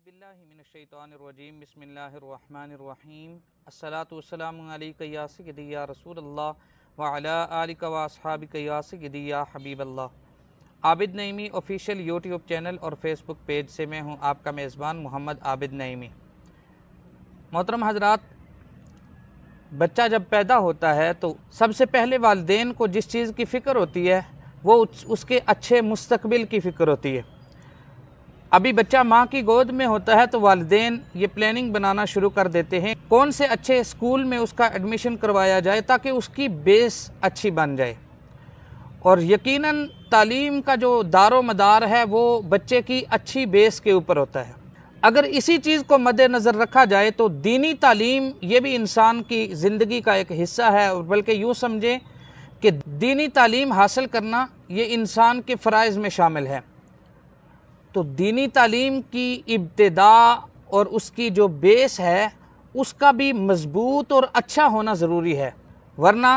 باللہ من الشیطان الرجیم بسم اللہ الرحمن الرحیم الصلاۃ والسلام علیک یا سیدی یا رسول اللہ وعلی آلک و اصحابک یا سیدی یا حبیب اللہ۔ عابد نعیمی آفیشیل یوٹیوب چینل اور فیس بک پیج سے میں ہوں آپ کا میزبان محمد عابد نعیمی۔ محترم حضرات، بچہ جب پیدا ہوتا ہے تو سب سے پہلے والدین کو جس چیز کی فکر ہوتی ہے وہ اس کے اچھے مستقبل کی فکر ہوتی ہے۔ ابھی بچہ ماں کی گود میں ہوتا ہے تو والدین یہ پلاننگ بنانا شروع کر دیتے ہیں کون سے اچھے اسکول میں اس کا ایڈمیشن کروایا جائے تاکہ اس کی بیس اچھی بن جائے، اور یقیناً تعلیم کا جو دار و مدار ہے وہ بچے کی اچھی بیس کے اوپر ہوتا ہے۔ اگر اسی چیز کو مد نظر رکھا جائے تو دینی تعلیم یہ بھی انسان کی زندگی کا ایک حصہ ہے، اور بلکہ یوں سمجھیں کہ دینی تعلیم حاصل کرنا یہ انسان کے فرائض میں شامل ہے۔ تو دینی تعلیم کی ابتدا اور اس کی جو بیس ہے اس کا بھی مضبوط اور اچھا ہونا ضروری ہے، ورنہ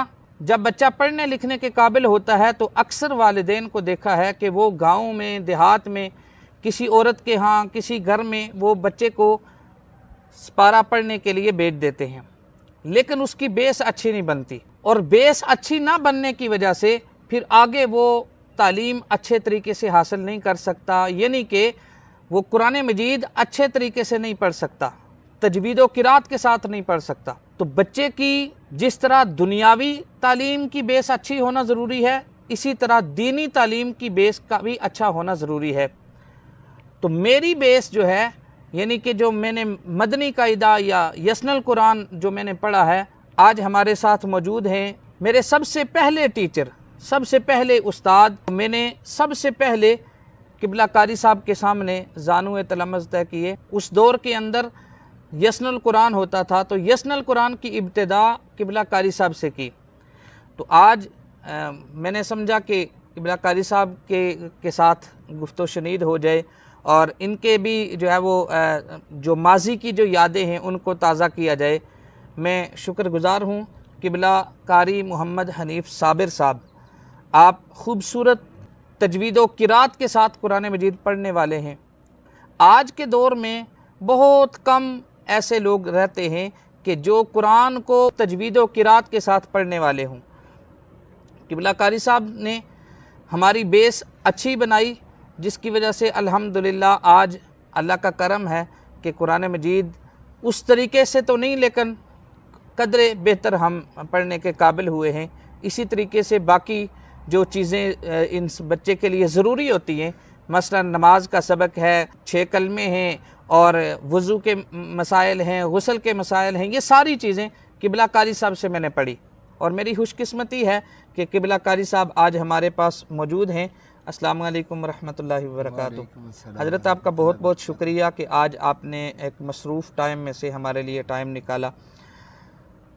جب بچہ پڑھنے لکھنے کے قابل ہوتا ہے تو اکثر والدین کو دیکھا ہے کہ وہ گاؤں میں دیہات میں کسی عورت کے ہاں کسی گھر میں وہ بچے کو سپارہ پڑھنے کے لیے بھیج دیتے ہیں، لیکن اس کی بیس اچھی نہیں بنتی، اور بیس اچھی نہ بننے کی وجہ سے پھر آگے وہ تعلیم اچھے طریقے سے حاصل نہیں کر سکتا، یعنی کہ وہ قرآن مجید اچھے طریقے سے نہیں پڑھ سکتا، تجوید و قرات کے ساتھ نہیں پڑھ سکتا۔ تو بچے کی جس طرح دنیاوی تعلیم کی بیس اچھی ہونا ضروری ہے، اسی طرح دینی تعلیم کی بیس کا بھی اچھا ہونا ضروری ہے۔ تو میری بیس جو ہے، یعنی کہ جو میں نے مدنی قاعدہ یا یسن القرآن جو میں نے پڑھا ہے، آج ہمارے ساتھ موجود ہیں میرے سب سے پہلے ٹیچر، سب سے پہلے استاد۔ میں نے سب سے پہلے قبلہ قاری صاحب کے سامنے زانو تلمذ طے کیے۔ اس دور کے اندر یسن القرآن ہوتا تھا، تو یسن القرآن کی ابتدا قبلہ قاری صاحب سے کی۔ تو آج میں نے سمجھا کہ قبلہ قاری صاحب کے ساتھ گفت و شنید ہو جائے، اور ان کے بھی جو ہے وہ جو ماضی کی جو یادیں ہیں ان کو تازہ کیا جائے۔ میں شکر گزار ہوں قبلہ قاری محمد حنیف صابر صاحب، آپ خوبصورت تجوید و قرات کے ساتھ قرآن مجید پڑھنے والے ہیں۔ آج کے دور میں بہت کم ایسے لوگ رہتے ہیں کہ جو قرآن کو تجوید و قرات کے ساتھ پڑھنے والے ہوں۔ قبلہ قاری صاحب نے ہماری بیس اچھی بنائی، جس کی وجہ سے الحمدللہ آج اللہ کا کرم ہے کہ قرآن مجید اس طریقے سے تو نہیں لیکن قدر بہتر ہم پڑھنے کے قابل ہوئے ہیں۔ اسی طریقے سے باقی جو چیزیں ان بچے کے لیے ضروری ہوتی ہیں، مثلا نماز کا سبق ہے، 6 کلمے ہیں، اور وضو کے مسائل ہیں، غسل کے مسائل ہیں، یہ ساری چیزیں قبلہ قاری صاحب سے میں نے پڑھی، اور میری خوش قسمتی ہے کہ قبلہ قاری صاحب آج ہمارے پاس موجود ہیں۔ السلام علیکم ورحمۃ اللہ وبرکاتہ۔ حضرت آپ کا بہت بہت شکریہ کہ آج آپ نے ایک مصروف ٹائم میں سے ہمارے لیے ٹائم نکالا۔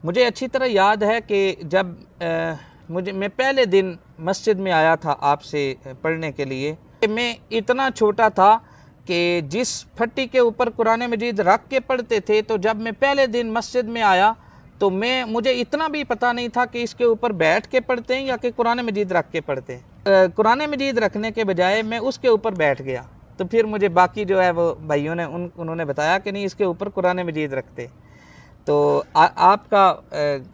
مجھے اچھی طرح یاد ہے کہ جب میں پہلے دن مسجد میں آیا تھا آپ سے پڑھنے کے لیے، میں اتنا چھوٹا تھا کہ جس پھٹی کے اوپر قرآن مجید رکھ کے پڑھتے تھے، تو جب میں پہلے دن مسجد میں آیا تو مجھے اتنا بھی پتہ نہیں تھا کہ اس کے اوپر بیٹھ کے پڑھتے ہیں یا کہ قرآن مجید رکھ کے پڑھتے ہیں۔ قرآن مجید رکھنے کے بجائے میں اس کے اوپر بیٹھ گیا، تو پھر مجھے باقی جو ہے وہ بھائیوں نے انہوں نے بتایا کہ نہیں، اس کے اوپر قرآن مجید رکھتے۔ تو آپ کا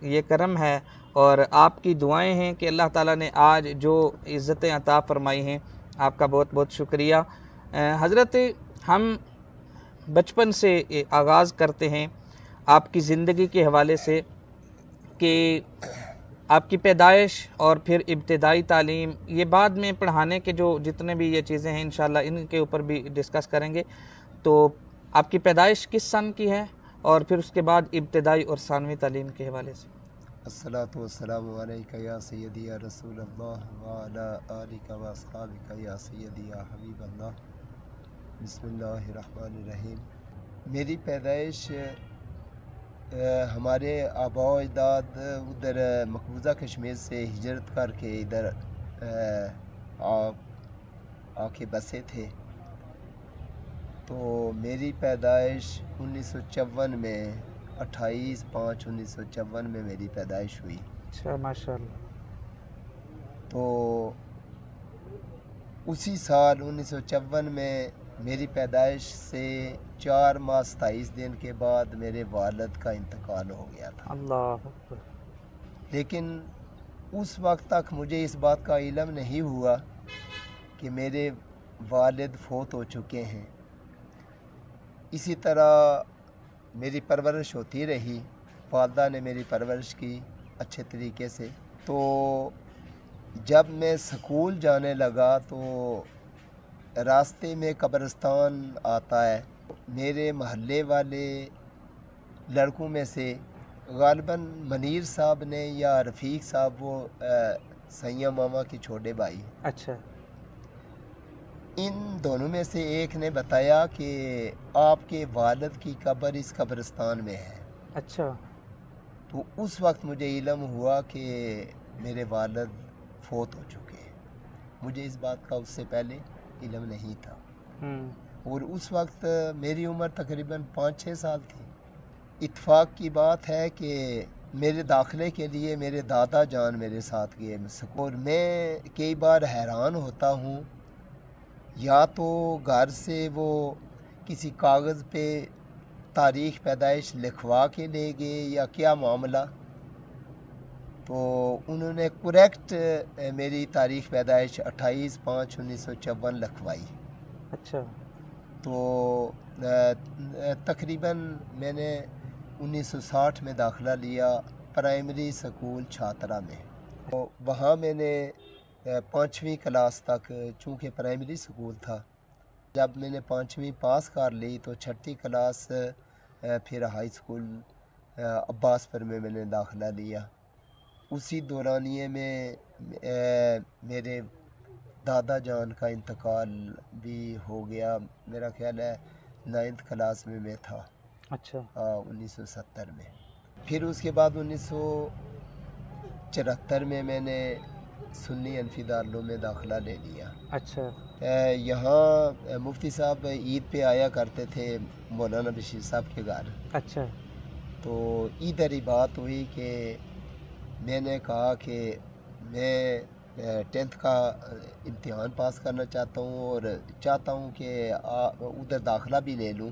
یہ کرم ہے اور آپ کی دعائیں ہیں کہ اللہ تعالیٰ نے آج جو عزتیں عطا فرمائی ہیں، آپ کا بہت بہت شکریہ۔ حضرت، ہم بچپن سے آغاز کرتے ہیں آپ کی زندگی کے حوالے سے کہ آپ کی پیدائش اور پھر ابتدائی تعلیم، یہ بعد میں پڑھانے کے جو جتنے بھی یہ چیزیں ہیں انشاءاللہ ان کے اوپر بھی ڈسکس کریں گے۔ تو آپ کی پیدائش کس سن کی ہے، اور پھر اس کے بعد ابتدائی اور ثانوی تعلیم کے حوالے سے؟ الصلاۃ والسلام علیک یا سیدی یا رسول اللہ وعلی آلک و اصحابک یا سیدی یا حبیب اللہ۔ بسم اللہ الرحمن الرحیم۔ میری پیدائش ہمارے آباء و اجداد ادھر مقبوضہ کشمیر سے ہجرت کر کے ادھر آ کے بسے تھے، تو میری پیدائش 1954 میں 28/5/1954 میں میری پیدائش ہوئی۔ اچھا، ماشاءاللہ۔ تو اسی سال 1954 میں میری پیدائش سے 4 ماہ 27 دن کے بعد میرے والد کا انتقال ہو گیا تھا، اللہ اکبر۔ لیکن اس وقت تک مجھے اس بات کا علم نہیں ہوا کہ میرے والد فوت ہو چکے ہیں۔ اسی طرح میری پرورش ہوتی رہی، والدہ نے میری پرورش کی اچھے طریقے سے۔ تو جب میں سکول جانے لگا تو راستے میں قبرستان آتا ہے، میرے محلے والے لڑکوں میں سے غالباً منیر صاحب نے یا رفیق صاحب، وہ سیاں ماما کے چھوٹے بھائی، اچھا ان دونوں میں سے ایک نے بتایا کہ آپ کے والد کی قبر اس قبرستان میں ہے۔ اچھا تو اس وقت مجھے علم ہوا کہ میرے والد فوت ہو چکے ہیں۔ مجھے اس بات کا اس سے پہلے علم نہیں تھا، اور اس وقت میری عمر تقریباً 5-6 سال تھی۔ اتفاق کی بات ہے کہ میرے داخلے کے لیے میرے دادا جان میرے ساتھ گئے، اور میں کئی بار حیران ہوتا ہوں، یا تو گھر سے وہ کسی کاغذ پہ تاریخ پیدائش لکھوا کے لے گئے یا کیا معاملہ، تو انہوں نے کریکٹ میری تاریخ پیدائش 28/5/1954 لکھوائی۔ اچھا تو تقریباً میں نے 1960 میں داخلہ لیا پرائمری سکول چھاترا میں۔ تو وہاں میں نے 5ویں کلاس تک، چونکہ پرائمری سکول تھا، جب میں نے 5ویں پاس کر لی تو 6ٹھی کلاس پھر ہائی سکول عباس پر میں نے داخلہ لیا۔ اسی دورانیے میں میرے دادا جان کا انتقال بھی ہو گیا، میرا خیال ہے 9th کلاس میں تھا، اچھا 1970 میں۔ پھر اس کے بعد 1974 میں نے سنی انفی دارالعلوم میں داخلہ لے لیا۔ اچھا یہاں مفتی صاحب عید پہ آیا کرتے تھے مولانا بشیر صاحب کے گھر، اچھا تو ادھر ہی بات ہوئی کہ میں نے کہا کہ میں 10th کا امتحان پاس کرنا چاہتا ہوں اور چاہتا ہوں کہ ادھر داخلہ بھی لے لوں۔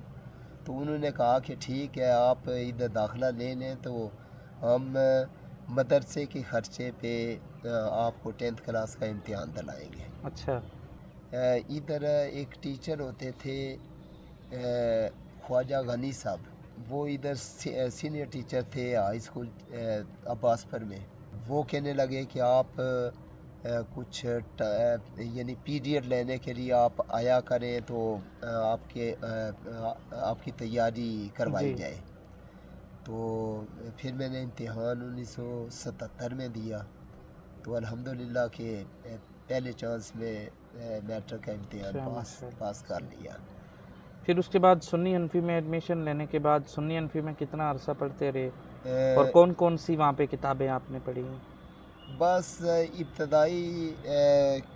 تو انہوں نے کہا کہ ٹھیک ہے، آپ ادھر داخلہ لے لیں تو ہم مدرسے کے خرچے پہ آپ کو 10th کلاس کا امتحان دلائیں گے۔ اچھا ادھر ایک ٹیچر ہوتے تھے خواجہ غنی صاحب، وہ ادھر سینئر ٹیچر تھے ہائی سکول عباس پر میں۔ وہ کہنے لگے کہ آپ کچھ یعنی پیریڈ لینے کے لیے آپ آیا کریں تو آپ کی تیاری کروائی جی جائے۔ تو پھر میں نے امتحان 1977 میں دیا، تو الحمدللہ کہ پہلے چانس میں میٹرک کا امتحان ماشاء اللہ۔ پاس کر لیا۔ پھر اس کے بعد سنی انفی میں ایڈمیشن لینے کے بعد سنی انفی میں کتنا عرصہ پڑھتے رہے، اور کون کون سی وہاں پہ کتابیں آپ نے پڑھی ہیں؟ بس ابتدائی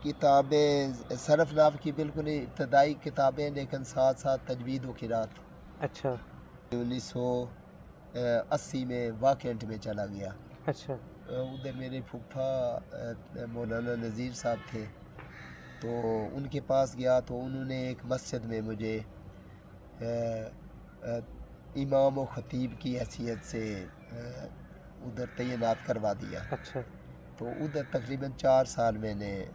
کتابیں صرف نحو کی بالکل ابتدائی کتابیں، لیکن ساتھ ساتھ تجوید و قرات۔ اچھا 1980 میں واکنٹ میں چلا گیا، اچھا ادھر میرے پھپھا مولانا نذیر صاحب تھے، تو ان کے پاس گیا تو انہوں نے ایک مسجد میں مجھے امام و خطیب کی حیثیت سے ادھر تعینات کروا دیا۔ اچھا تو ادھر تقریباً 4 سال میں نے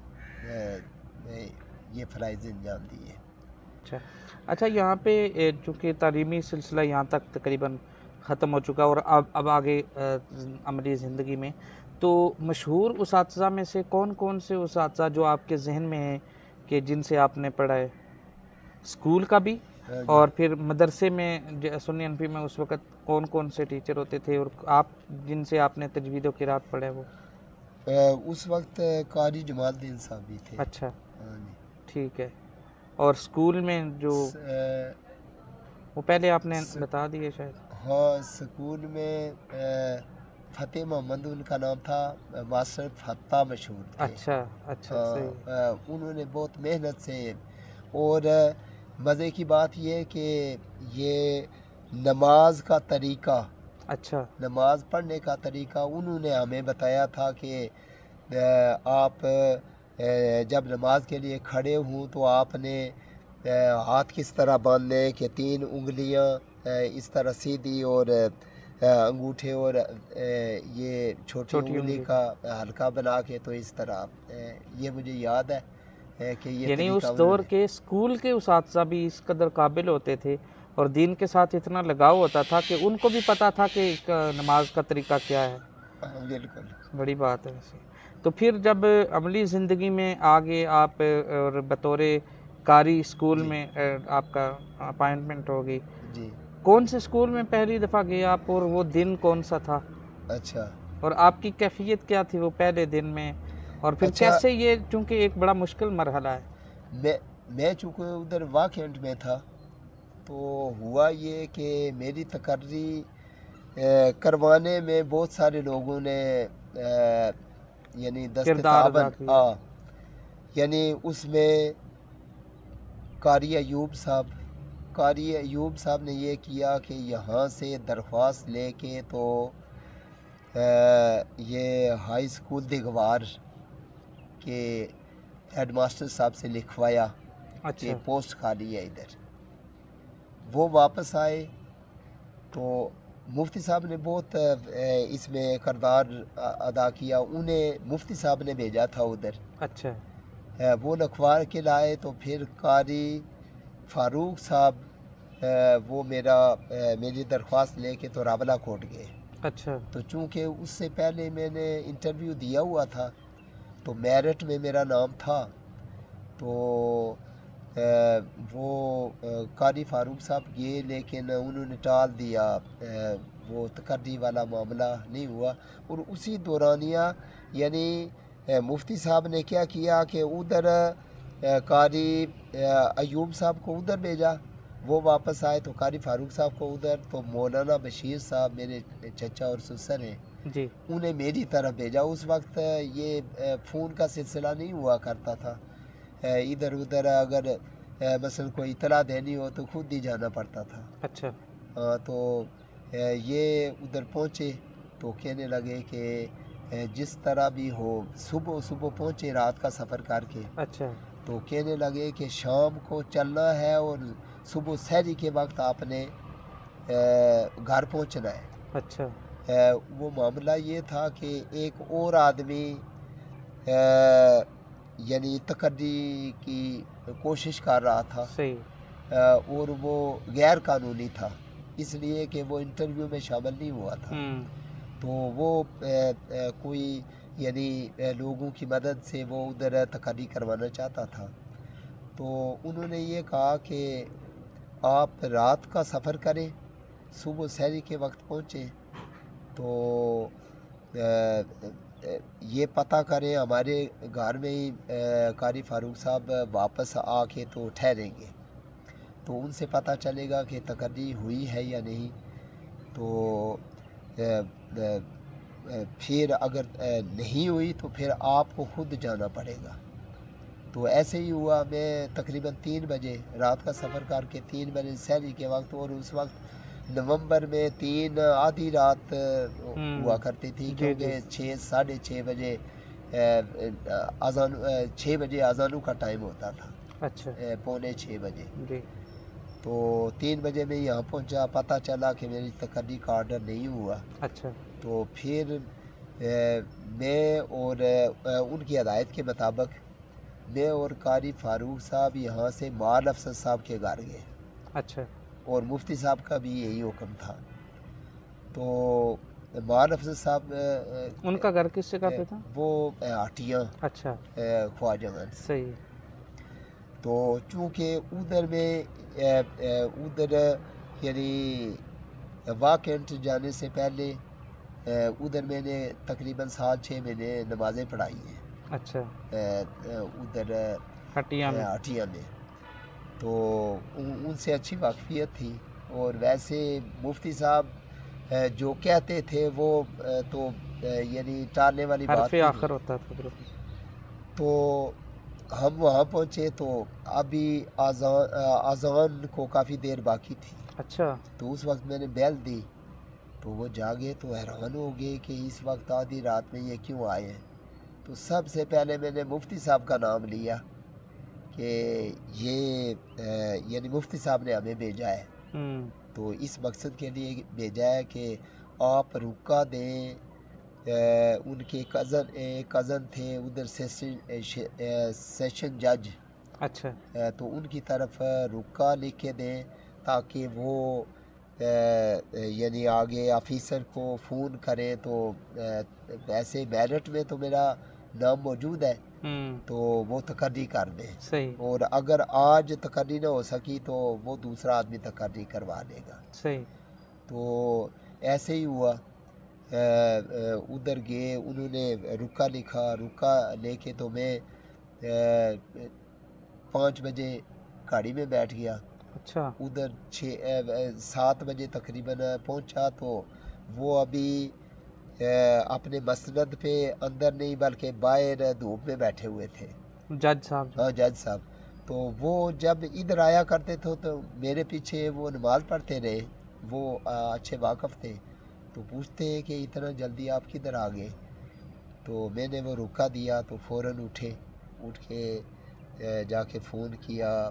یہ فرائض انجام دیے۔ اچھا یہاں پہ چونکہ تعلیمی سلسلہ یہاں تک تقریباً ختم ہو چکا، اور اب آگے عملی زندگی میں تو مشہور اساتذہ میں سے کون کون سے اساتذہ جو آپ کے ذہن میں ہیں کہ جن سے آپ نے پڑھا ہے، اسکول کا بھی اور پھر مدرسے میں سنی انفی میں اس وقت کون کون سے ٹیچر ہوتے تھے، اور آپ جن سے آپ نے تجوید و قرات پڑھا ہے وہ؟ اس وقت قاری جمال الدین صاحب بھی تھے۔ اچھا ٹھیک ہے، اور اسکول میں جو وہ پہلے آپ نے بتا دیے شاید؟ ہاں، اسکول میں فتح محمد ان کا نام تھا، ماسٹر فتح مشہور تھے۔ اچھا اچھا صحیح۔ انہوں نے بہت محنت سے، اور مزے کی بات یہ کہ یہ نماز کا طریقہ، اچھا نماز پڑھنے کا طریقہ انہوں نے ہمیں بتایا تھا کہ آپ جب نماز کے لیے کھڑے ہوں تو آپ نے ہاتھ کس طرح باندھنے کہ 3 انگلیاں اس طرح سیدھی اور انگوٹھے اور یہ چھوٹی انگلی کا ہلکا بنا کے تو اس طرح یہ مجھے یاد ہے کہ یہ یعنی طریقہ اس دور کے اسکول کے اساتذہ بھی اس قدر قابل ہوتے تھے اور دین کے ساتھ اتنا لگاؤ ہوتا تھا کہ ان کو بھی پتہ تھا کہ نماز کا طریقہ کیا ہے. بالکل بڑی بات ہے ویسے. تو پھر جب عملی زندگی میں آگے آپ اور بطور قاری اسکول میں آپ کا اپائنٹمنٹ ہوگی, جی. کون سے اسکول میں پہلی دفعہ گئے آپ اور وہ دن کون سا تھا اچھا. اور آپ کی کیفیت کیا تھی وہ پہلے دن میں, اور پھر اچھا. کیسے یہ چونکہ ایک بڑا مشکل مرحلہ ہے. میں چونکہ ادھر واکینٹ میں تھا تو ہوا یہ کہ میری تقرری کروانے میں بہت سارے لوگوں نے یعنی کردار ادا کیا. یعنی اس میں قاری ایوب صاحب نے یہ کیا کہ یہاں سے درخواست لے کے تو یہ ہائی اسکول دیگوار کے ہیڈ ماسٹر صاحب سے لکھوایا کہ پوسٹ خالی ہے ادھر. وہ واپس آئے تو مفتی صاحب نے بہت اس میں کردار ادا کیا. انہیں مفتی صاحب نے بھیجا تھا ادھر. اچھا. وہ لکھوا کے لائے تو پھر قاری فاروق صاحب وہ میری درخواست لے کے تو راولہ کوٹ گئے. اچھا. تو چونکہ اس سے پہلے میں نے انٹرویو دیا ہوا تھا تو میرٹ میں میرا نام تھا تو وہ قاری فاروق صاحب گئے لیکن انہوں نے ٹال دیا, وہ تقرری والا معاملہ نہیں ہوا. اور اسی دورانیہ یعنی مفتی صاحب نے کیا کیا کہ ادھر قاری ایوب صاحب کو ادھر بھیجا, وہ واپس آئے تو قاری فاروق صاحب کو ادھر, تو مولانا بشیر صاحب میرے چچا اور سسر ہیں جی, انہیں میری طرف بھیجا. اس وقت یہ فون کا سلسلہ نہیں ہوا کرتا تھا, ادھر ادھر اگر مثلا کوئی اطلاع دینی ہو تو خود ہی جانا پڑتا تھا. اچھا. تو یہ ادھر پہنچے تو کہنے لگے کہ جس طرح بھی ہو صبح پہنچے رات کا سفر کر کے. اچھا. تو کہنے لگے کہ شام کو چلنا ہے اور صبح سحری کے وقت آپ نے گھر پہنچنا ہے. اچھا. وہ معاملہ یہ تھا کہ ایک اور آدمی یعنی تقرری کی کوشش کر رہا تھا. صحیح. اور وہ غیر قانونی تھا اس لیے کہ وہ انٹرویو میں شامل نہیں ہوا تھا. تو وہ کوئی یعنی لوگوں کی مدد سے وہ ادھر تقرری کروانا چاہتا تھا. تو انہوں نے یہ کہا کہ آپ رات کا سفر کریں, صبح سحری کے وقت پہنچیں تو یہ پتہ کریں ہمارے گھر میں ہی قاری فاروق صاحب واپس آ کے تو ٹھہریں گے, تو ان سے پتہ چلے گا کہ تقرری ہوئی ہے یا نہیں. تو پھر اگر نہیں ہوئی تو پھر آپ کو خود جانا پڑے گا. تو ایسے ہی ہوا. میں تقریباً 3 بجے رات کا سفر کر کے 3 بجے سحری کے وقت, اور اس وقت نومبر میں 3 آدھی رات ہوا کرتی تھی کیونکہ 6-6:30 بجے اذان 6 بجے اذانوں کا ٹائم ہوتا تھا. اچھا. 5:45 بجے. تو 3 بجے میں یہاں پہنچا, پتہ چلا کہ میری تقرری کا آرڈر نہیں ہوا. اچھا. تو پھر میں اور ان کی ہدایت کے مطابق میں اور قاری فاروق صاحب یہاں سے مال افسر صاحب کے گھر گئے. اچھا. اور مفتی صاحب کا بھی یہی حکم تھا. تو مال افسر صاحب ان کا گھر کس جگہ پہ تھا؟ وہ ہٹیاں. اچھا. خواجہ گنج. صحیح. تو چونکہ ادھر میں ادھر یعنی واکینٹ جانے سے پہلے ادھر میں نے تقریباً 6 مہینے نمازیں پڑھائی ہیں. اچھا. ادھر ہٹیاں میں تو ان سے اچھی واقفیت تھی. اور ویسے مفتی صاحب جو کہتے تھے وہ تو یعنی ٹالنے والی بات حرف آخر ہوتا تھا. تو ہم وہاں پہنچے تو ابھی اذان کو کافی دیر باقی تھی. اچھا. تو اس وقت میں نے بیل دی تو وہ جاگے تو حیران ہو گئے کہ اس وقت آدھی رات میں یہ کیوں آئے ہیں. تو سب سے پہلے میں نے مفتی صاحب کا نام لیا کہ کہ یہ یعنی مفتی صاحب نے ہمیں بھیجا ہے، تو اس مقصد کے لیے بھیجا ہے کہ آپ رکا دیں. ان کے کزن تھے ادھر سیشن جج، اچھا تو ان کی طرف رکا لکھ کے دیں تاکہ وہ یعنی آگے آفیسر کو فون کریں. تو ایسے میرٹ میں تو میرا نام موجود ہے، تو وہ تقرری کر دیں. صحیح اور اگر آج تقرری نہ ہو سکی تو وہ دوسرا آدمی تقرری کروا دے گا. صحیح. تو ایسے ہی ہوا. ادھر گئے، انہوں نے رکا لکھا، رکا لے کے تو میں 5 بجے گاڑی میں بیٹھ گیا. اچھا ادھر 7 بجے تقریباً پہنچا تو وہ ابھی اپنے مسند پہ اندر نہیں بلکہ باہر دھوپ میں بیٹھے ہوئے تھے. جج صاحب. ہاں جج صاحب. تو وہ جب ادھر آیا کرتے تھے تو میرے پیچھے وہ نماز پڑھتے رہے، وہ اچھے واقف تھے. تو پوچھتے ہیں کہ اتنا جلدی آپ کدھر آ گئے؟ تو میں نے وہ رکا دیا تو فوراً اٹھ کے جا کے فون کیا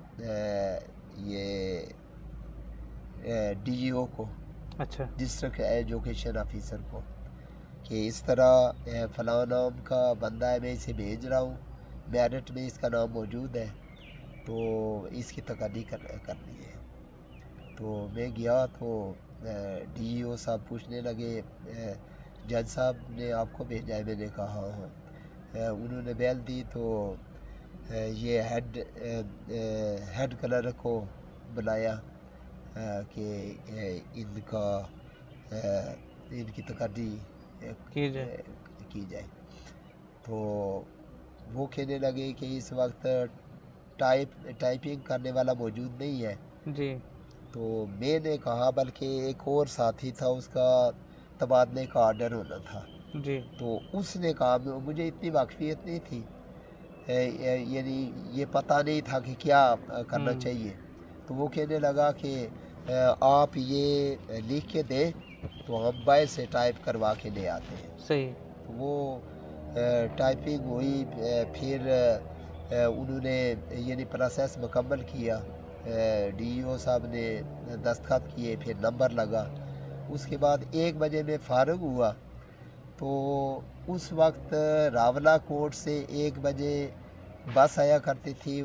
یہ ڈی جی او کو، اچھا ڈسٹرکٹ ایجوکیشن آفیسر کو، کہ اس طرح فلاں نام کا بندہ ہے، میں اسے بھیج رہا ہوں، میرٹ میں اس کا نام موجود ہے، تو اس کی تقرری کرنی ہے. تو میں گیا تو ڈی ای او صاحب پوچھنے لگے جج صاحب نے آپ کو بھیجا ہے؟ میں نے کہا ہاں. انہوں نے بیل دی تو یہ ہیڈ کلر کو بلایا کہ ان کی تقرری کی جائے. تو وہ کہنے لگے کہ اس وقت ٹائپنگ کرنے والا موجود نہیں ہے. جی. تو میں نے کہا بلکہ ایک اور ساتھی تھا، اس کا تبادلے کا آرڈر ہونا تھا. جی. تو اس نے کہا، مجھے اتنی واقفیت نہیں تھی، یعنی یہ پتہ نہیں تھا کہ کیا کرنا چاہیے. تو وہ کہنے لگا کہ آپ یہ لکھ کے دیں تو ہم باہر سے ٹائپ کروا کے لے آتے ہیں. صحیح. تو وہ ٹائپنگ ہوئی، پھر انہوں نے یعنی پروسیس مکمل کیا، ڈی ای او صاحب نے دستخط کیے، پھر نمبر لگا. اس کے بعد 1 بجے میں فارغ ہوا. تو اس وقت راولہ کوٹ سے 1 بجے بس آیا کرتی تھی.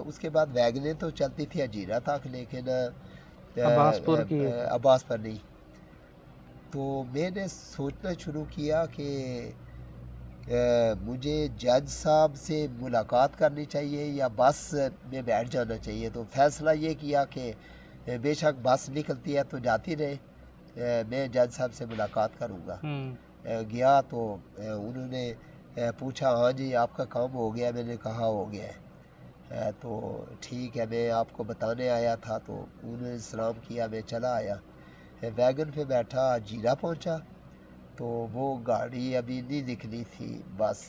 اس کے بعد ویگنیں تو چلتی تھی اجیرہ تک، لیکن عباس پر نہیں. تو میں نے سوچنا شروع کیا کہ مجھے جج صاحب سے ملاقات کرنی چاہیے یا بس میں بیٹھ جانا چاہیے. تو فیصلہ یہ کیا کہ بے شک بس نکلتی ہے تو جاتی رہے، میں جج صاحب سے ملاقات کروں گا. گیا تو انہوں نے پوچھا ہاں جی آپ کا کام ہو گیا؟ میں نے کہا ہو گیا ہے. تو ٹھیک ہے، میں آپ کو بتانے آیا تھا. تو انہوں نے سلام کیا، میں چلا آیا، ویگن پہ بیٹھا، جیرہ پہنچا. تو وہ گاڑی ابھی نہیں نکلی تھی، بس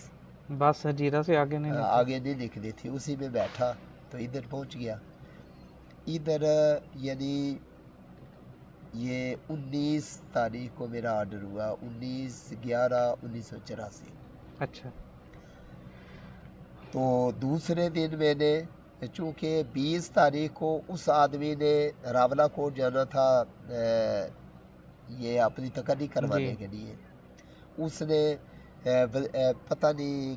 جیرہ سے آگے نہیں نکلی تھی، اسی میں بیٹھا تو ادھر پہنچ گیا. ادھر یعنی یہ 19 تاریخ کو میرا آرڈر ہوا، 19/11/1984. اچھا. تو دوسرے دن میں نے، چونکہ 20 تاریخ کو اس آدمی نے راولہ کوٹ جانا تھا یہ اپنی تقرری کروانے کے لیے، اس نے پتہ نہیں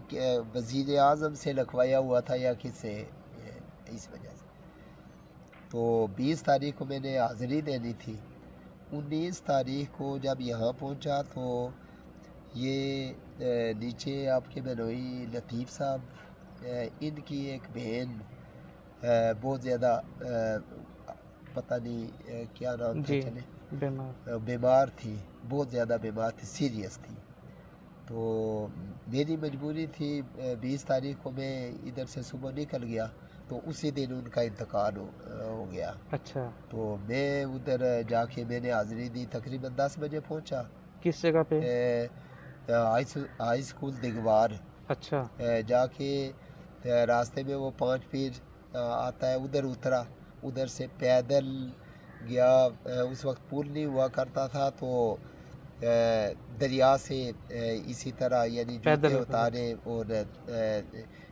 وزیر اعظم سے لکھوایا ہوا تھا یا کس سے، اس وجہ سے. تو 20 تاریخ کو میں نے حاضری دینی تھی. 19 تاریخ کو جب یہاں پہنچا تو یہ نیچے آپ کے بنوئی لطیف صاحب، ان کی ایک بہن بہت زیادہ پتہ نہیں کیا نام تھا، چلے بیمار تھی، بہت زیادہ بیمار تھی، سیریس تھی. تو میری مجبوری تھی، 20 تاریخ کو میں ادھر سے صبح نکل گیا تو اسی دن ان کا انتقال ہو گیا. اچھا. تو میں ادھر جا کے میں نے حاضری دی، تقریباً 10 بجے پہنچا. کس جگہ پہ؟ ہائی اسکول دگوار. اچھا. جا کے راستے میں وہ 5 پیر آتا ہے، ادھر اترا، ادھر سے پیدل گیا. اس وقت پل نہیں ہوا کرتا تھا تو دریا سے اسی طرح یعنی پیدل جوتے اتارے اور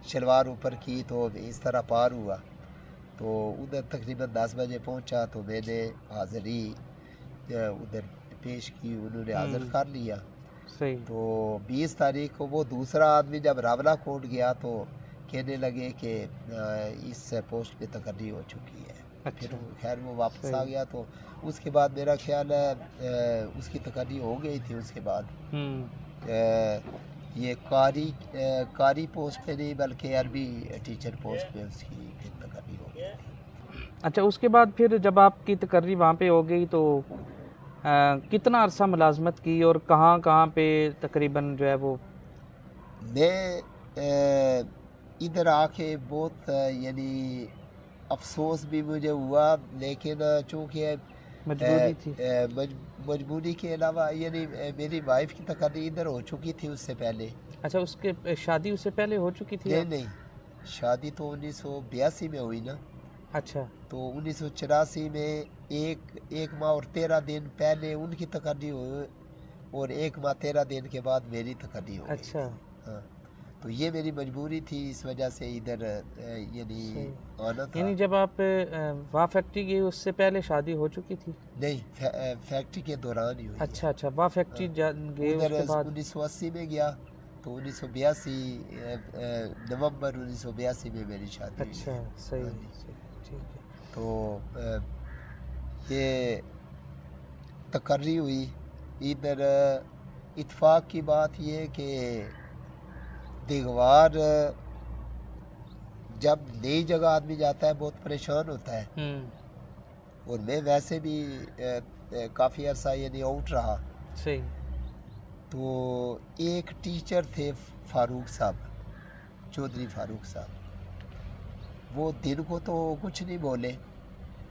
شلوار اوپر کی تو اس طرح پار ہوا. تو ادھر تقریباً 10 بجے پہنچا تو میں نے حاضری ادھر پیش کی, انہوں نے حاضر کر لیا. صحیح. تو 20 تاریخ کو وہ دوسرا آدمی جب راولہ کوٹ گیا تو کہنے لگے کہ اس پوسٹ پہ تقرری ہو چکی ہے. پھر خیر وہ واپس آ گیا. تو اس کے بعد میرا خیال ہے اس کی تقرری ہو گئی تھی. اس کے بعد یہ قاری پوسٹ پہ نہیں بلکہ عربی ٹیچر پوسٹ پہ اس کی پھر تقرری ہو گئی تھی. اچھا, اس کے بعد پھر جب آپ کی تقرری وہاں پہ ہو گئی تو کتنا عرصہ ملازمت کی اور کہاں کہاں پہ تقریباً جو ہے وہ؟ میں ادھر آ کے بہت یعنی افسوس بھی مجھے ہوا, لیکن چونکہ مجبوری تھی. مجبوری کے علاوہ یعنی میری وائف کی تقرری ادھر ہو چکی تھی اس سے پہلے. اچھا, اس کے شادی اس سے پہلے ہو چکی تھی؟ نہیں, شادی تو 1982 میں ہوئی نا. اچھا. تو 1984 میں ایک ماہ اور 13 دن پہلے ان کی تقرری ہوئی اور 1 ماہ 13 دن کے بعد میری تقرری ہوئی. اچھا. ہاں, تو یہ میری مجبوری تھی, اس وجہ سے ادھر یعنی آنا تھا. یعنی جب آپ وہاں فیکٹری گئے اس سے پہلے شادی ہو چکی تھی؟ نہیں, فیکٹری کے دوران ہی ہوئی. اچھا اچھا, وہاں فیکٹری گئے اس کے بعد 1980 میں گیا تو 1982 نومبر 1982 میں میری شادی ہوئی. اچھا, صحیح, ٹھیک ہے. تو یہ تقرری ہوئی ادھر. اتفاق کی بات یہ کہ دیگوار جب نئی جگہ آدمی جاتا ہے بہت پریشان ہوتا ہے, اور میں ویسے بھی کافی عرصہ یعنی آؤٹ رہا. صحیح. تو ایک ٹیچر تھے فاروق صاحب, چودھری فاروق صاحب, وہ دن کو تو کچھ نہیں بولے.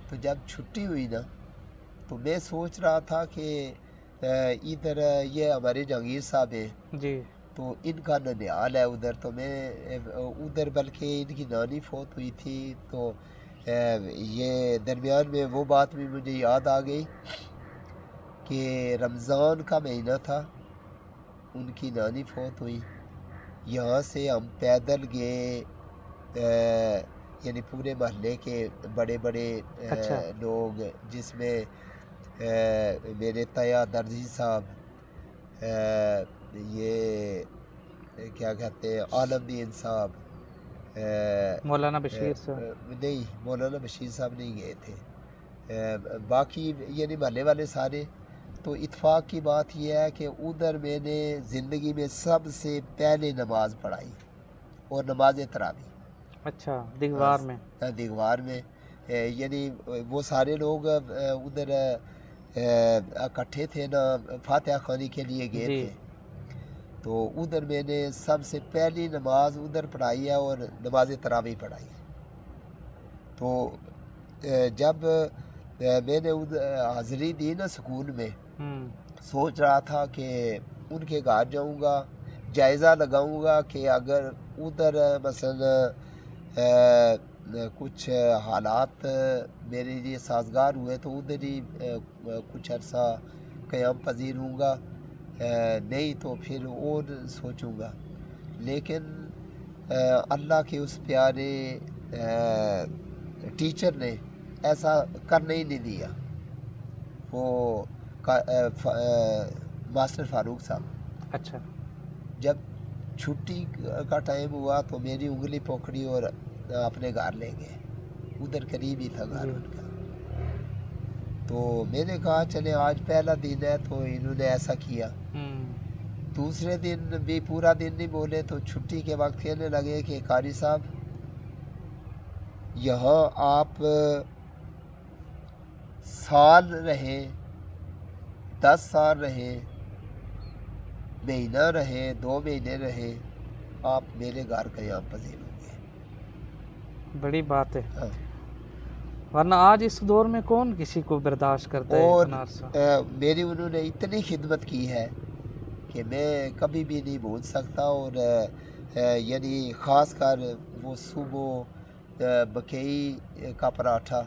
تو جب چھٹی ہوئی نا تو میں سوچ رہا تھا کہ ادھر یہ ہمارے جہانگیر صاحب ہیں جی, تو ان کا ننیال ہے ادھر. تو میں ادھر بلکہ ان کی نانی فوت ہوئی تھی. تو یہ درمیان میں وہ بات بھی مجھے یاد آ گئی کہ رمضان کا مہینہ تھا, ان کی نانی فوت ہوئی. یہاں سے ہم پیدل گئے, یعنی پورے محلے کے بڑے بڑے لوگ, جس میں میرے تیا درزی صاحب, یہ کیا کہتے ہیں عالم دین صاحب, مولانا بشیر صاحب نہیں, مولانا بشیر صاحب نہیں گئے تھے, باقی یعنی محلے والے سارے. تو اتفاق کی بات یہ ہے کہ ادھر میں نے زندگی میں سب سے پہلے نماز پڑھائی, اور نماز تراویح. اچھا, دیگوار میں؟ دیگوار میں, یعنی وہ سارے لوگ ادھر اکٹھے تھے نا, فاتحہ خوانی کے لیے گئے تھے. تو ادھر میں نے سب سے پہلی نماز ادھر پڑھائی ہے, اور نماز تراویح پڑھائی. تو جب میں نے حاضری دی نا سکول میں, سوچ رہا تھا کہ ان کے گھر جاؤں گا, جائزہ لگاؤں گا کہ اگر ادھر مثلا کچھ حالات میرے لیے سازگار ہوئے تو ادھر ہی کچھ عرصہ قیام پذیر ہوں گا, نہیں تو پھر اور سوچوں گا. لیکن اللہ کے اس پیارے ٹیچر نے ایسا کرنے ہی نہیں دیا. وہ ماسٹر فاروق صاحب. اچھا. جب چھٹی کا ٹائم ہوا تو میری انگلی پکڑی اور اپنے گھر لے گئے, ادھر قریب ہی تھا گھر ان کا. تو میں نے کہا چلے آج پہلا دن ہے, تو انہوں نے ایسا کیا. دوسرے دن بھی پورا دن نہیں بولے, تو چھٹی کے وقت کہنے لگے کہ قاری صاحب یہاں آپ سال رہے, 10 سال رہے, مہینہ رہے, 2 مہینے رہے, آپ میرے گھر قیام پذیر ہوں گے. بڑی بات ہے, ورنہ آج اس دور میں کون کسی کو برداشت کرتا ہے. اور میری انہوں نے اتنی خدمت کی ہے کہ میں کبھی بھی نہیں بھول سکتا. اور یعنی خاص کر وہ صبح مکئی کا پراٹھا,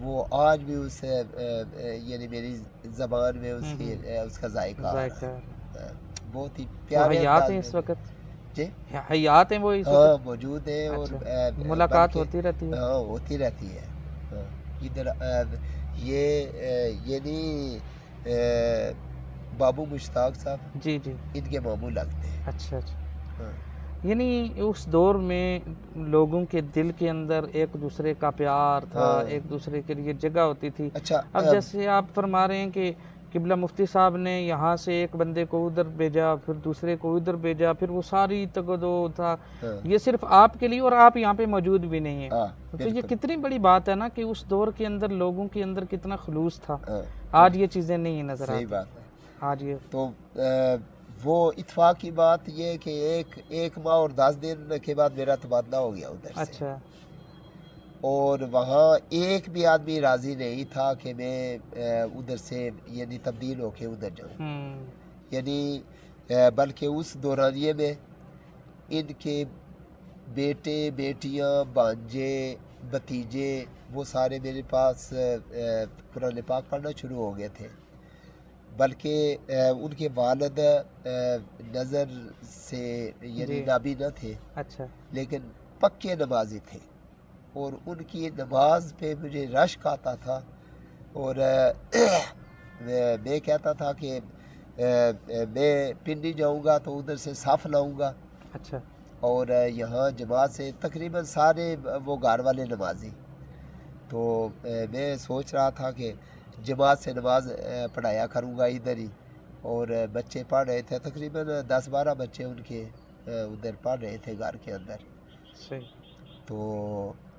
وہ آج بھی اس یعنی میری زبان میں اس کی اس کا ذائقہ آ رہا ہے. بہت ہی پیارے حیات ہیں اس وقت؟ جی حیات ہیں وہ اس ہاں وقت؟ موجود ہیں اور ملاقات ہوتی رہتی ہے؟ ہاں ہوتی رہتی ہے. ادھر یہ یعنی بابو مشتاق صاحب جی جی ان کے ماموں لگتے ہیں. اچھا اچھا. ہاں یعنی اس دور میں لوگوں کے دل کے اندر ایک دوسرے کا پیار تھا، ایک دوسرے کے لیے جگہ ہوتی تھی. اچھا اب جیسے آپ فرما رہے ہیں کہ قبلہ مفتی صاحب نے یہاں سے ایک بندے کو ادھر بھیجا، پھر دوسرے کو ادھر بھیجا، پھر وہ ساری تگدو تھا، یہ صرف آپ کے لیے، اور آپ یہاں پہ موجود بھی نہیں ہیں. تو یہ کتنی بڑی بات ہے نا کہ اس دور کے اندر لوگوں کے اندر کتنا خلوص تھا. آج یہ چیزیں نہیں نظر آتی. صحیح بات ہے. آج یہ تو وہ اتفاق کی بات یہ کہ ایک ماہ اور 10 دن کے بعد میرا تبادلہ ہو گیا ادھر سے. اچھا. اور وہاں ایک بھی آدمی راضی نہیں تھا کہ میں ادھر سے یعنی تبدیل ہو کے ادھر جاؤں. یعنی بلکہ اس دورانیے میں ان کے بیٹے بیٹیاں بانجے بھتیجے وہ سارے میرے پاس قرآن پاک پڑھنا شروع ہو گئے تھے. بلکہ ان کے والد نظر سے یعنی نابینا تھے. اچھا. لیکن پکے نمازی تھے اور ان کی نماز پہ مجھے رشک آتا تھا. اور میں کہتا تھا کہ میں پنڈی جاؤں گا تو ادھر سے صاف لاؤں گا. اچھا. اور یہاں جماعت سے تقریباً سارے وہ گھر والے نمازی. تو میں سوچ رہا تھا کہ جماعت سے نماز پڑھایا کروں گا ادھر ہی. اور بچے پڑھ رہے تھے تقریباً 10-12 بچے ان کے ادھر پڑھ رہے تھے گھر کے اندر. تو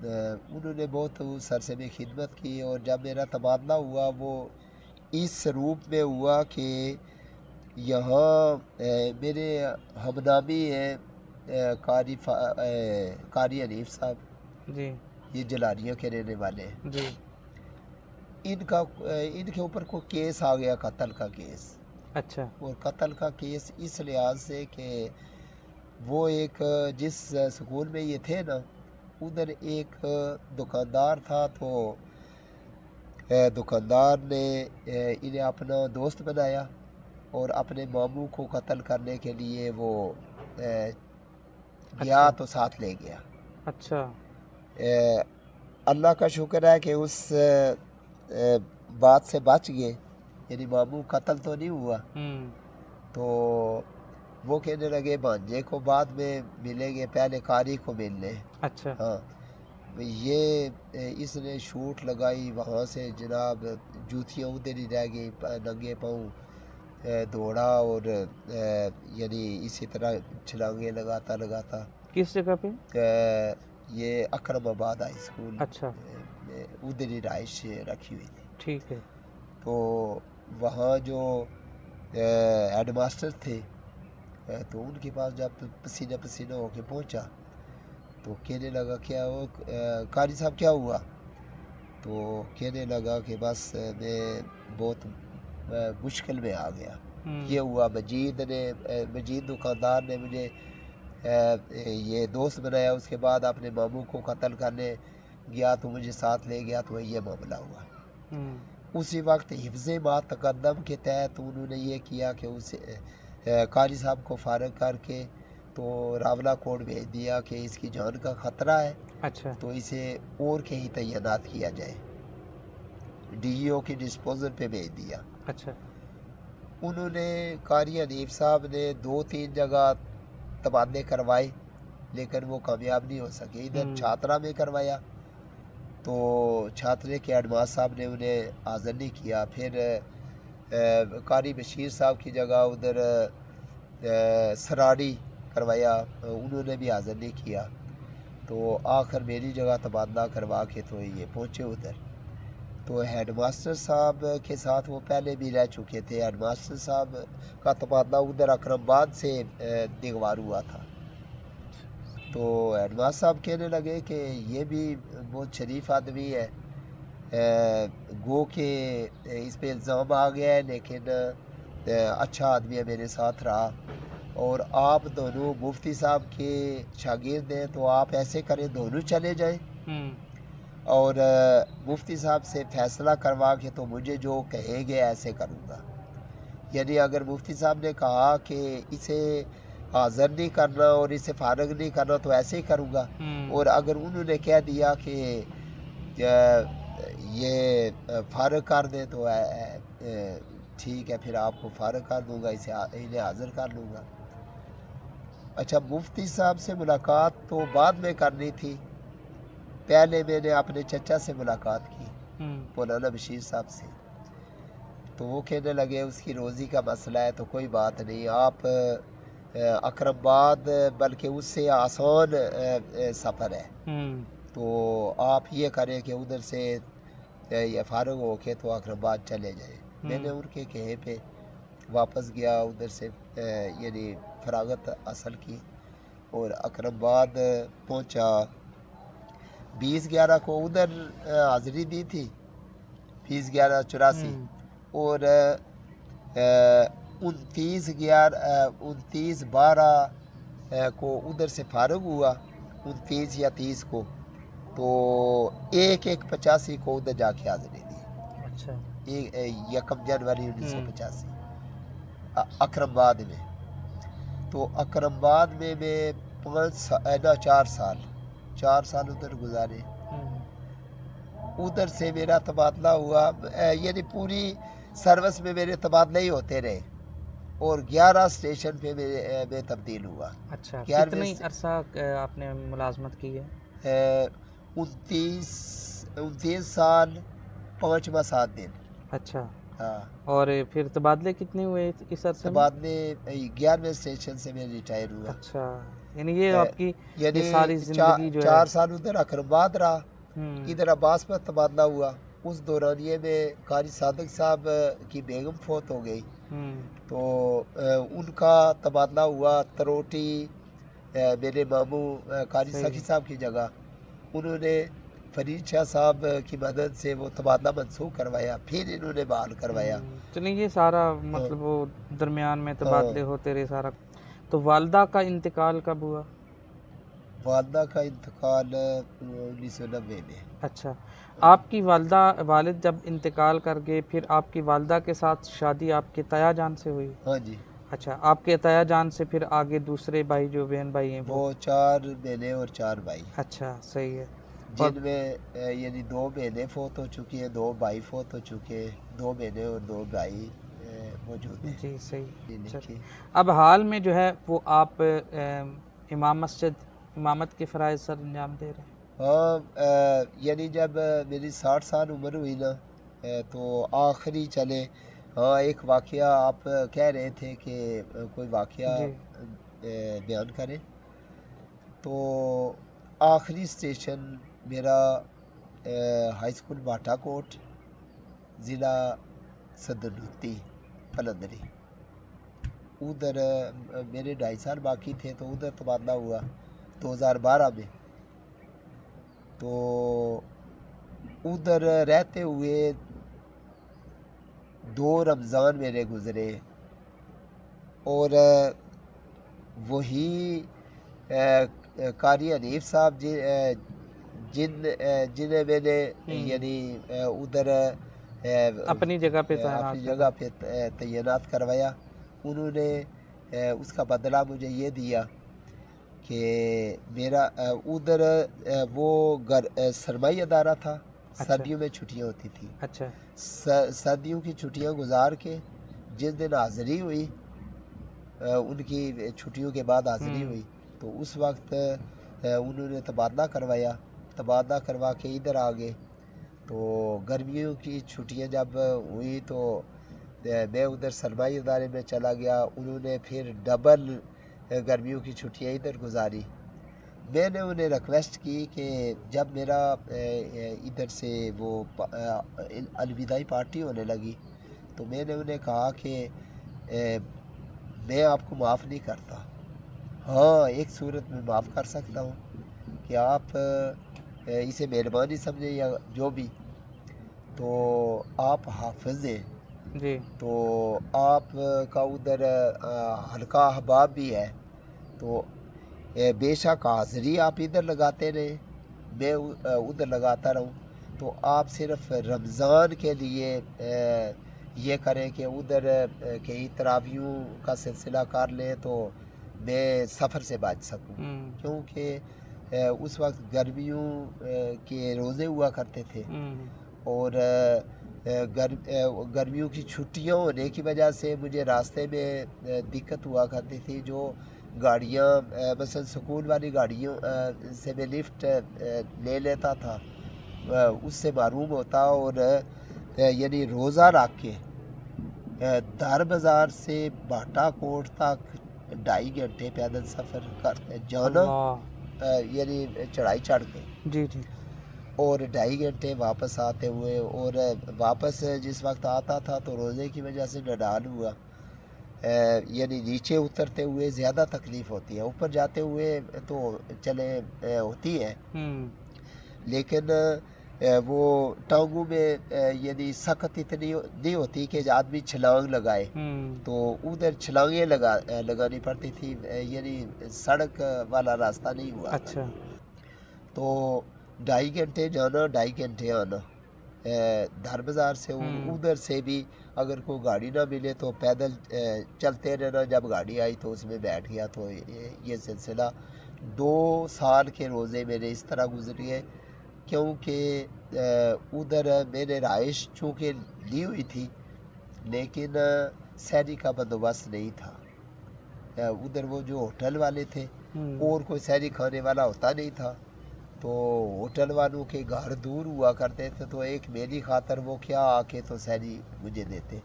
انہوں نے بہت اس عرصے میں خدمت کی. اور جب میرا تبادلہ ہوا وہ اس روپ میں ہوا کہ یہاں میرے ہم نامی ہیں قاری حنیف صاحب. جی. یہ جلاریوں کے رہنے والے ہیں. جی. ان کے اوپر کوئی کیس آ گیا، قتل کا کیس. اچھا. اور قتل کا کیس اس لحاظ سے کہ وہ ایک جس سکول میں یہ تھے نا ادھر ایک دکاندار تھا. تو دکاندار نے انہیں اپنا دوست بنایا اور اپنے ماموں کو قتل کرنے کے لیے وہ گیا تو ساتھ لے گیا. اچھا. اللہ کا شکر ہے کہ اس بات سے بچ گئے، یعنی ماموں قتل تو نہیں ہوا. تو وہ کہنے لگے بھانجے کو بعد میں ملیں گے، پہلے قاری کو مل لیں. اچھا. ہاں. یہ اس نے شوٹ لگائی وہاں سے جناب، جوتیاں ادھر ہی رہ گئی، ننگے پاؤں دوڑا اور یعنی اسی طرح چھلانگیں لگاتا. کس جگہ پہ؟ یہ اکرم آباد ہائی اسکول. اچھا. ادھر ہی رہائش رکھی ہوئی تھی. ٹھیک ہے. تو وہاں جو ہیڈ ماسٹر تھے تو ان کے پاس جب پسینہ پسینہ ہو کے پہنچا تو کہنے لگا کیا وہ قاری صاحب کیا ہوا؟ تو کہنے لگا کہ بس میں بہت مشکل میں آ گیا. یہ ہوا مجید دکاندار نے مجھے یہ دوست بنایا، اس کے بعد اپنے ماموں کو قتل کرنے گیا تو مجھے ساتھ لے گیا تو یہ معاملہ ہوا. اسی وقت حفظ ما تقدم کے تحت انہوں نے یہ کیا کہ اسے قاری صاحب کو فارغ کر کے تو راولہ کوٹ بھیج دیا کہ اس کی جان کا خطرہ ہے. اچھا. تو اسے اور کہیں تعینات کیا جائے، ڈی او کی ڈسپوزل پہ بھیج دیا. اچھا. انہوں نے قاری حنیف صاحب نے 2-3 جگہ تبادلے کروائے لیکن وہ کامیاب نہیں ہو سکے. ادھر چھاترہ میں کروایا تو چھاترے کے ہیڈ ماسٹر صاحب نے انہیں حاضر نہیں کیا. پھر قاری بشیر صاحب کی جگہ ادھر سراڑی کروایا، انہوں نے بھی حاضر نہیں کیا. تو آخر میری جگہ تبادلہ کروا کے تو یہ پہنچے ادھر. تو ہیڈ ماسٹر صاحب کے ساتھ وہ پہلے بھی رہ چکے تھے. ہیڈ ماسٹر صاحب کا تبادلہ ادھر اکرم آباد سے دیگوار ہوا تھا. تو ہیڈ ماسٹر صاحب کہنے لگے کہ یہ بھی بہت شریف آدمی ہے، گو کہ اس پہ الزام آ گیا ہے لیکن اچھا آدمی ہے، میرے ساتھ رہا. اور آپ دونوں مفتی صاحب کے شاگرد ہیں تو آپ ایسے کریں دونوں چلے جائیں اور مفتی صاحب سے فیصلہ کروا کے تو مجھے جو کہیں گے ایسے کروں گا. یعنی اگر مفتی صاحب نے کہا کہ اسے حاضر نہیں کرنا اور اسے فارغ نہیں کرنا تو ایسے ہی کروں گا. اور اگر انہوں نے کہہ دیا کہ یہ فارغ کر دیں تو ٹھیک ہے، پھر آپ کو فارغ کر دوں گا، انہیں حاضر کر لوں گا. اچھا، مفتی صاحب سے ملاقات تو بعد میں کرنی تھی. پہلے میں نے اپنے چچا سے ملاقات کی، مولانا بشیر صاحب سے. تو وہ کہنے لگے اس کی روزی کا مسئلہ ہے تو کوئی بات نہیں، آپ اکرم آباد بلکہ اس سے آسان سفر ہے، تو آپ یہ کریں کہ ادھر سے یہ فارغ ہو کے تو اکرم آباد چلے جائیں. میں نے ان کے کہے پہ واپس گیا، ادھر سے یعنی فراغت حاصل کی اور اکرم آباد پہنچا. 20/11 کو ادھر حاضری دی تھی، 20/11/84، اور 29/12 کو ادھر سے فارغ ہوا، 29 یا 30 کو. تو 1/1/85 کو ادھر جا کے حاضری دی. اچھا، 1 جنوری 1985 اکرم آباد میں. تو اکرم آباد میں 4 سال ادھر گزارے. ادھر سے میرا تبادلہ ہوا، یعنی پوری سروس میں میرے تبادلے ہی ہوتے رہے، اور 11 اسٹیشن پہ میں تبدیل ہوا. اچھا، کتنی عرصہ آپ نے ملازمت کی ہے؟ 29 سال 5 دن. اچھا، ہاں. اور پھر تبادلے کتنے ہوئے اس عرصے میں؟ تبادلے 11ویں اسٹیشن سے میں ریٹائر ہوا. اچھا، یعنی یہ آپ کی یعنی ساری زندگی جو ہے 4 سال ادھر اکرم آباد رہا، ادھر عباس پر تبادلہ ہوا. اس دورانیے میں قاری صادق صاحب کی بیگم فوت ہو گئی، تو ان کا تبادلہ ہوا تروٹی میرے ماموں قاری سخی صاحب کی جگہ. انہوں نے فرید شاہ صاحب کی مدد سے وہ تبادلہ منسوخ کروایا، پھر انہوں نے بحال کروایا. چلیے، یہ سارا مطلب وہ درمیان میں تبادلے ہوتے رہے سارا. تو والدہ کا انتقال کب ہوا؟ والدہ کا انتقال 1990 میں. اچھا، آپ کی والد جب انتقال کر گئے، پھر آپ کی والدہ کے ساتھ شادی آپ کے تایا جان سے ہوئی؟ ہاں جی. اچھا، آپ کے تایا جان سے پھر آگے دوسرے بھائی جو بہن بھائی ہیں وہ 4 بہنیں اور 4 بھائی. اچھا، صحیح ہے. جن میں یعنی 2 بہنیں فوت ہو چکی ہیں، 2 بھائی فوت ہو چکے ہیں، 2 بہنیں اور 2 بھائی موجود ہیں. جی، صحیح. لکھی. اب حال میں جو ہے وہ آپ امامت کے فرائض سر انجام دے رہے ہیں؟ ہاں، یعنی جب میری 60 سال عمر ہوئی نا تو آخری چلے. ہاں، ایک واقعہ آپ کہہ رہے تھے کہ کوئی واقعہ بیان کریں. تو آخری اسٹیشن میرا ہائی اسکول باٹا کوٹ، ضلع صدرنوتی پلندری. ادھر میرے 2.5 سال باقی تھے تو ادھر تبادلہ ہوا 2012 میں. تو ادھر رہتے ہوئے 2 رمضان میرے گزرے، اور وہی قاری حنیف صاحب جنہیں میں نے یعنی ادھر اپنی جگہ پہ تعینات کروایا، انہوں نے اس کا بدلہ مجھے یہ دیا کہ میرا ادھر وہ سرمائی ادارہ تھا. سردیوں میں چھٹیاں ہوتی تھیں. اچھا، سردیوں کی چھٹیاں گزار کے جس دن حاضری ہوئی، ان کی چھٹیوں کے بعد حاضری ہوئی، تو اس وقت انہوں نے تبادلہ کروایا. تبادلہ کروا کے ادھر آ گئے. تو گرمیوں کی چھٹیاں جب ہوئی تو میں ادھر سرمائی ادارے میں چلا گیا. انہوں نے پھر ڈبل گرمیوں کی چھٹیاں ادھر گزاری. میں نے انہیں ریکویسٹ کی کہ جب میرا ادھر سے وہ الوداعی پارٹی ہونے لگی تو میں نے انہیں کہا کہ میں آپ کو معاف نہیں کرتا. ہاں، ایک صورت میں معاف کر سکتا ہوں کہ آپ اسے مہربانی سمجھیں یا جو بھی. تو آپ حافظ ہیں، جی، تو آپ کا ادھر حلقہ احباب بھی ہے، تو بے شک حاضری آپ ادھر لگاتے رہے. میں ادھر لگاتا رہوں، تو آپ صرف رمضان کے لیے یہ کریں کہ ادھر کئی تراویحوں کا سلسلہ کر لیں تو میں سفر سے بچ سکوں، کیونکہ اس وقت گرمیوں کے روزے ہوا کرتے تھے، اور گرمیوں کی چھٹیاں ہونے کی وجہ سے مجھے راستے میں دقت ہوا کرتی تھی، جو گاڑیاں مثلا سکول والی گاڑیوں سے میں لفٹ لے لیتا تھا، اس سے محروم ہوتا، اور یعنی روزہ رکھ کے دار بازار سے باٹا کوٹ تک 2.5 گھنٹے پیدل سفر کرتے جانا، یعنی چڑھائی چڑھ کے، جی جی، اور 2.5 گھنٹے واپس آتے ہوئے، اور واپس جس وقت آتا تھا تو روزے کی وجہ سے نڈال ہوا، یعنی نیچے اترتے ہوئے زیادہ تکلیف ہوتی ہے، اوپر جاتے ہوئے تو چلے ہوتی ہے، لیکن وہ ٹانگوں میں یعنی سخت اتنی نہیں ہوتی کہ آدمی چھلانگ لگائے، تو ادھر چھلانگیں لگانی پڑتی تھی، یعنی سڑک والا راستہ نہیں ہوا، اچھا، تو 2.5 گھنٹے جانا 2.5 گھنٹے آنا دھار بازار سے، ادھر سے بھی اگر کوئی گاڑی نہ ملے تو پیدل چلتے رہنا، جب گاڑی آئی تو اس میں بیٹھ گیا، تو یہ سلسلہ 2 سال کے روزے میرے اس طرح گزریے، کیونکہ ادھر میں نے رہائش چونکہ لی ہوئی تھی لیکن سحری کا بندوبست نہیں تھا، ادھر وہ جو ہوٹل والے تھے اور کوئی سحری کھانے والا ہوتا نہیں تھا، تو ہوٹل والوں کے گھر دور ہوا کرتے تھے، تو ایک میری خاطر وہ کیا آ کے تو سحری مجھے دیتے،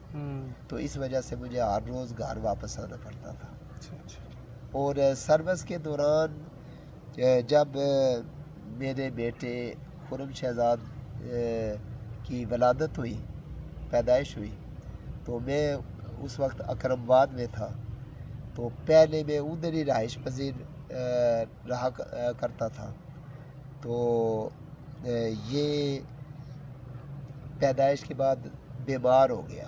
تو اس وجہ سے مجھے ہر روز گھر واپس آنا پڑتا تھا، اور سروس کے دوران جب میرے بیٹے خرم شہزاد کی ولادت ہوئی، پیدائش ہوئی، تو میں اس وقت اکرم آباد میں تھا، تو پہلے میں ادھر ہی رہائش پذیر رہا کرتا تھا، تو یہ پیدائش کے بعد بیمار ہو گیا،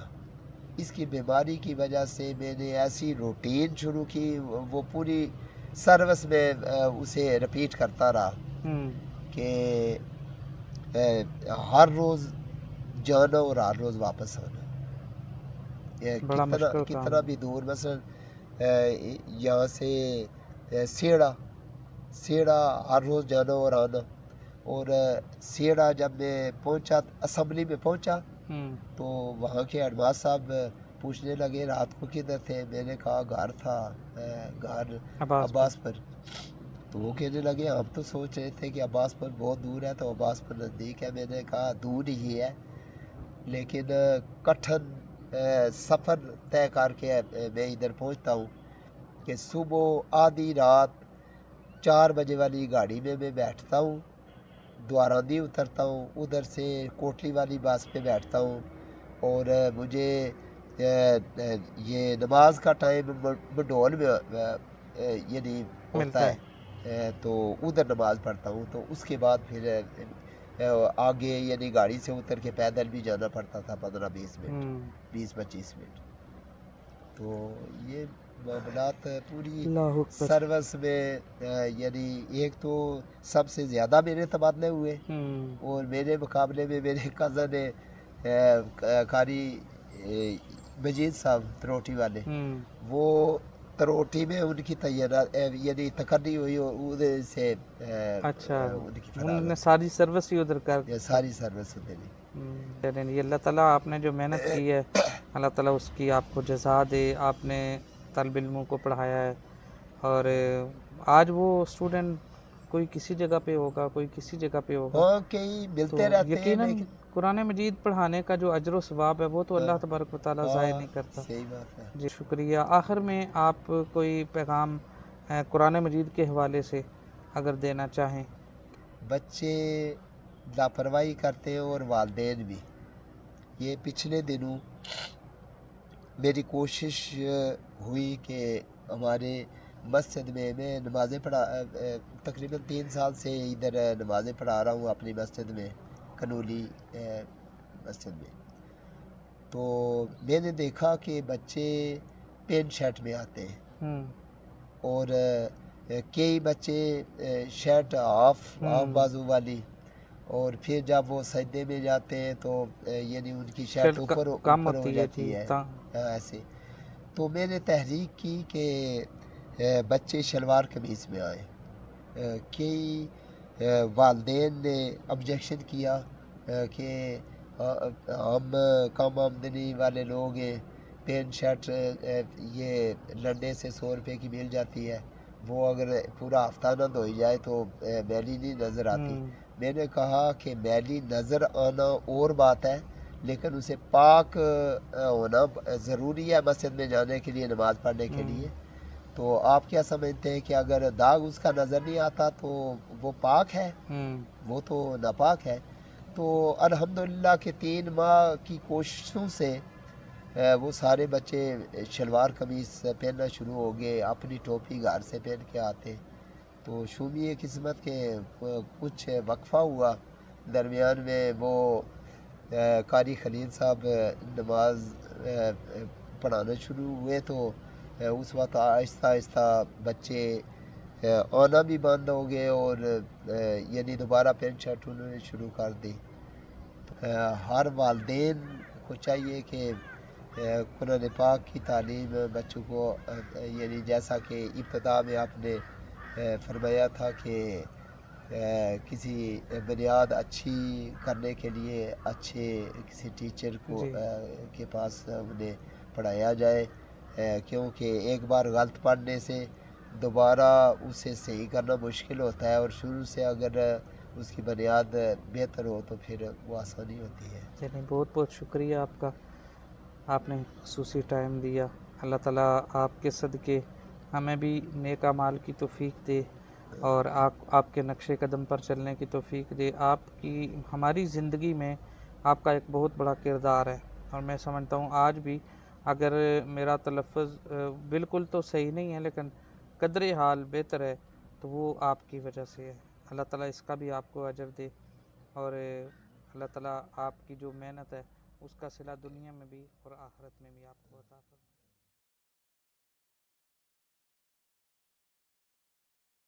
اس کی بیماری کی وجہ سے میں نے ایسی روٹین شروع کی، وہ پوری سروس میں اسے رپیٹ کرتا رہا کہ ہر روز جانا اور ہر روز واپس آنا، کتنا بھی دور، مثلا یہاں سے سیڑا ہر روز جانا اور آنا، اور سیڑا جب میں پہنچا اسمبلی میں پہنچا تو وہاں کے ایڈماس صاحب پوچھنے لگے رات کو کدھر تھے، میں نے کہا گھر تھا، گھر عباس پر، تو وہ کہنے لگے ہم تو سوچ رہے تھے کہ عباس پر بہت دور ہے، تو عباس پر نزدیک ہے، میں نے کہا دور ہی ہے، لیکن کٹھن سفر طے کر کے میں ادھر پہنچتا ہوں کہ صبح آدھی رات 4 بجے والی گاڑی میں بیٹھتا ہوں، دواراندی اترتا ہوں، ادھر سے کوٹلی والی بس پہ بیٹھتا ہوں، اور مجھے یہ نماز کا ٹائم بڈول میں یعنی ہوتا ہے، تو ادھر نماز پڑھتا ہوں، تو اس کے بعد پھر آگے یعنی گاڑی سے اتر کے پیدل بھی جانا پڑتا تھا 15-20 منٹ 20-25 منٹ، تو یہ معاملات پوری سروس میں، یعنی ایک تو سب سے زیادہ میرے تبادلے ہوئے، اور میرے مقابلے میں میرے کزن قاری مجید صاحب تروٹی والے، وہ تروٹی میں ان کی تعینات یعنی تقرری ہوئی، اور ادھر سے انہوں نے ساری سروس ہی ادھر کر، ساری سروس ادھر ہی، یہ اللہ تعالیٰ آپ نے جو محنت کی ہے اللہ تعالیٰ اس کی آپ کو جزا دے، آپ نے طالب علموں کو پڑھایا ہے، اور آج وہ اسٹوڈنٹ کوئی کسی جگہ پہ ہوگا، کوئی کسی جگہ پہ ہوگا، ہاں کئی ملتے رہتے ہیں، یقیناً لیکن قرآن مجید پڑھانے کا جو اجر و ثواب ہے وہ تو اللہ تبارک و تعالیٰ ضائع نہیں کرتا۔ صحیح بات ہے، جی شکریہ۔ آخر میں آپ کوئی پیغام قرآن مجید کے حوالے سے اگر دینا چاہیں؟ بچے لاپرواہی کرتے ہیں اور والدین بھی، یہ پچھلے دنوں میری کوشش ہوئی کہ ہمارے مسجد میں نمازیں پڑھا، تقریباً 3 سال سے ادھر نمازیں پڑھا رہا ہوں اپنی مسجد میں، کنولی مسجد میں، تو میں نے دیکھا کہ بچے پین شرٹ میں آتے ہیں، اور کئی بچے شرٹ آف بازو والی، اور پھر جب وہ سجدے میں جاتے ہیں تو یعنی ان کی شرٹ کم اوپر ہو ہوتی ہے جاتی جی ہے ایسے. تو میں نے تحریک کی کہ بچے شلوار قمیص میں آئیں. کئی والدین نے آبجیکشن کیا کہ ہم کم آمدنی والے لوگ ہیں، پینٹ شرٹ یہ لنڈے سے 100 روپے کی مل جاتی ہے، وہ اگر پورا ہفتہ نہ دھوئی جائے تو میلی نہیں نظر آتی. میں نے کہا کہ میلی نظر آنا اور بات ہے، لیکن اسے پاک ہونا ضروری ہے مسجد میں جانے کے لیے، نماز پڑھنے کے لیے. تو آپ کیا سمجھتے ہیں کہ اگر داغ اس کا نظر نہیں آتا تو وہ پاک ہے؟ وہ تو ناپاک ہے. تو الحمدللہ کہ 3 ماہ کی کوششوں سے وہ سارے بچے شلوار قمیص پہننا شروع ہو گئے، اپنی ٹوپی گھر سے پہن کے آتے. تو شومی قسمت کے کچھ وقفہ ہوا درمیان میں، وہ قاری خلیل صاحب نماز پڑھانا شروع ہوئے، تو اس وقت آہستہ آہستہ بچے آنا بھی بند ہو گئے، اور یعنی دوبارہ پینٹ شرٹ انہوں نے شروع کر دی. ہر والدین کو چاہیے کہ قرآن پاک کی تعلیم بچوں کو، یعنی جیسا کہ ابتدا میں آپ نے فرمایا تھا کہ کسی بنیاد اچھی کرنے کے لیے اچھے کسی ٹیچر کو کے پاس انہیں پڑھایا جائے، کیونکہ ایک بار غلط پڑھنے سے دوبارہ اسے صحیح کرنا مشکل ہوتا ہے، اور شروع سے اگر اس کی بنیاد بہتر ہو تو پھر وہ آسانی ہوتی ہے. چلیں، بہت بہت شکریہ آپ کا، آپ نے خصوصی ٹائم دیا. اللہ تعالیٰ آپ کے صدقے ہمیں بھی نیک اعمال کی توفیق دے، اور آپ کے نقش قدم پر چلنے کی توفیق دے. آپ کی ہماری زندگی میں آپ کا ایک بہت بڑا کردار ہے، اور میں سمجھتا ہوں آج بھی اگر میرا تلفظ بالکل تو صحیح نہیں ہے لیکن قدر حال بہتر ہے تو وہ آپ کی وجہ سے ہے. اللہ تعالیٰ اس کا بھی آپ کو اجر دے، اور اللہ تعالیٰ آپ کی جو محنت ہے اس کا صلہ دنیا میں بھی اور آخرت میں بھی آپ کو عطا فرمائے.